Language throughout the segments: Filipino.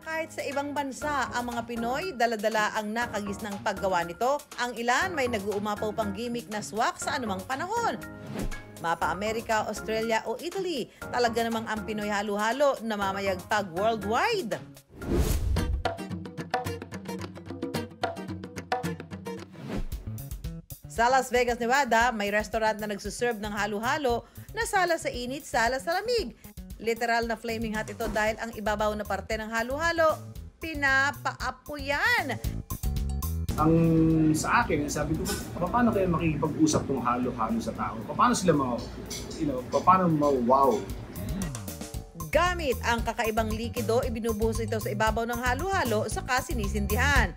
kahit sa ibang bansa ang mga Pinoy, dala-dala ang nakagisnang paggawa nito. Ang ilan may nag-uumapaw pang gimmick na swak sa anumang panahon. Mapa Amerika, Australia o Italy, talaga namang ang Pinoy halo-halo namamayagpag worldwide. Sa Las Vegas, Nevada, may restaurant na nagsuserve ng halo-halo na sala sa init, sala sa lamig. Literal na flaming hot ito dahil ang ibabaw na parte ng halo-halo, pinapaapoyan. Ang sa akin, sabi ko, paano kaya makikipag-usap tong halo-halo sa tao? Paano sila paano ma-wow? Gamit ang kakaibang likido, ibinubuhos ito sa ibabaw ng halo-halo saka sinisindihan.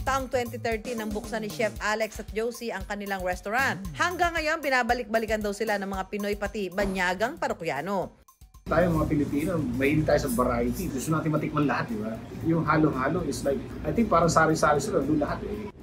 Taong 2013 nang buksan ni Chef Alex at Josie ang kanilang restaurant. Hanggang ngayon, binabalik-balikan daw sila ng mga Pinoy pati banyagang parokyano. Tayo mga Pilipino, mahilig tayo sa variety. Gusto natin matikman lahat, di ba? Yung halo-halo is like, I think parang sari-sari sila, doon lahat eh.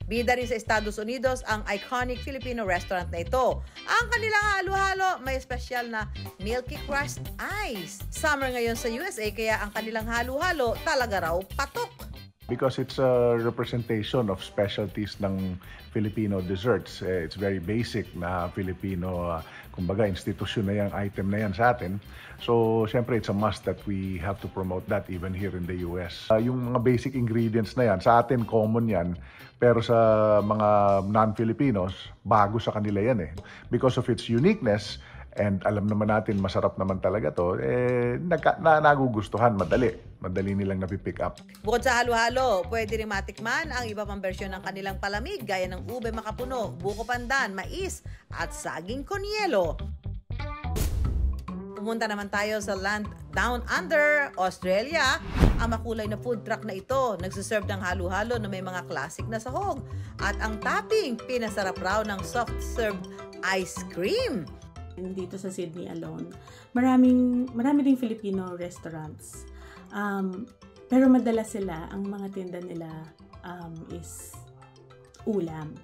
Bida rin sa Estados Unidos ang iconic Filipino restaurant na ito. Ang kanilang halo-halo may special na Milky Crust Ice. Summer ngayon sa USA kaya ang kanilang halo-halo talaga raw patok. Because it's a representation of specialties ng Filipino desserts. It's very basic na Filipino, kumbaga, institusyon na yung item na yan sa atin. So, syempre, it's a must that we have to promote that even here in the US. Yung mga basic ingredients na yan, sa atin, common yan. Pero sa mga non-Filipinos, bago sa kanila yan eh. Because of its uniqueness, and alam naman natin, masarap naman talaga to, nagugustuhan, madali nilang napipick up. Bukod sa halo-halo, pwede rin matikman ang iba pang bersyon ng kanilang palamig gaya ng ube makapuno, buko pandan, mais at saging konyelo. Pumunta naman tayo sa land down under, Australia. Ang makulay na food truck na ito, nagsiserve ng halo-halo na may mga classic na sahog. At ang topping, pinasarap raw ng soft serve ice cream. Dito sa Sydney alone, marami ding Filipino restaurants. Pero madalas sila, ang mga tinda nila is ulam.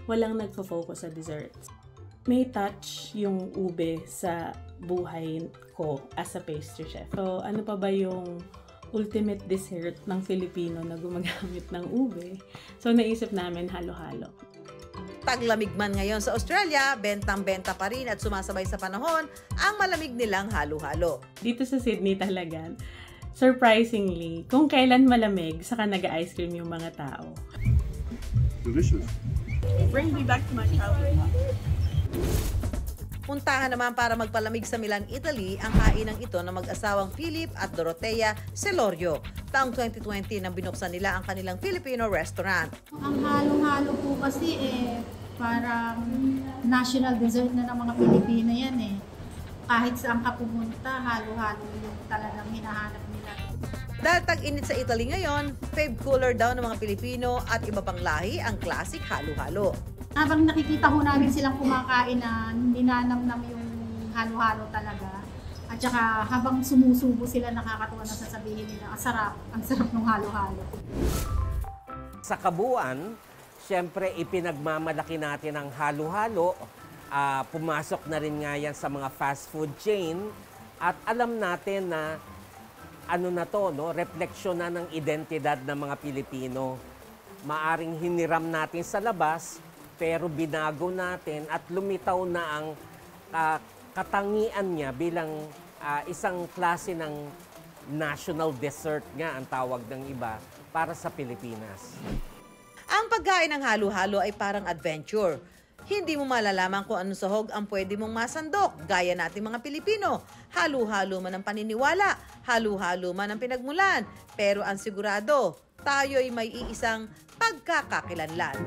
Walang nagfo-focus sa desserts. May touch yung ube sa buhay ko as a pastry chef. So, ano pa ba yung ultimate dessert ng Filipino na gumagamit ng ube? So, naisip namin halo-halo. Taglamig man ngayon sa Australia, bentang-benta pa rin at sumasabay sa panahon ang malamig nilang halo-halo. Dito sa Sydney talaga, surprisingly, kung kailan malamig, saka nag-ice cream yung mga tao. Delicious. Bring me back to my childhood. Puntahan naman para magpalamig sa Milan, Italy, ang kainang ito ng mag-asawang Philip at Dorotea Celorio. Taong 2020 nang binuksan nila ang kanilang Filipino restaurant. Ang halo-halo po kasi parang national dessert na ng mga Pilipino yan eh. Kahit saan ka pumunta, halo-halo yung talagang hinahanap nila. Dahil tag-init sa Italy ngayon, fave cooler daw ng mga Pilipino at iba pang lahi ang classic halo-halo. Habang nakikita ho namin silang kumakain na ninanamnam yung halo-halo talaga. At saka habang sumusubo sila, nakakatuwa na sasabihin nila, ang sarap ng halo-halo. Sa kabuuan, siyempre ipinagmamalaki natin ang halo-halo. Pumasok na rin nga yan sa mga fast food chain. At alam natin na refleksyon na ng identidad ng mga Pilipino. Maaring hiniram natin sa labas, pero binago natin at lumitaw na ang katangian niya bilang isang klase ng national dessert nga ang tawag ng iba para sa Pilipinas. Ang pagkain ng halo-halo ay parang adventure. Hindi mo malalaman kung anong sahog ang pwede mong masandok, gaya nating mga Pilipino. Halo-halo man ang paniniwala, halo-halo man ang pinagmulan. Pero ang sigurado, tayo'y may iisang pagkakakilanlan.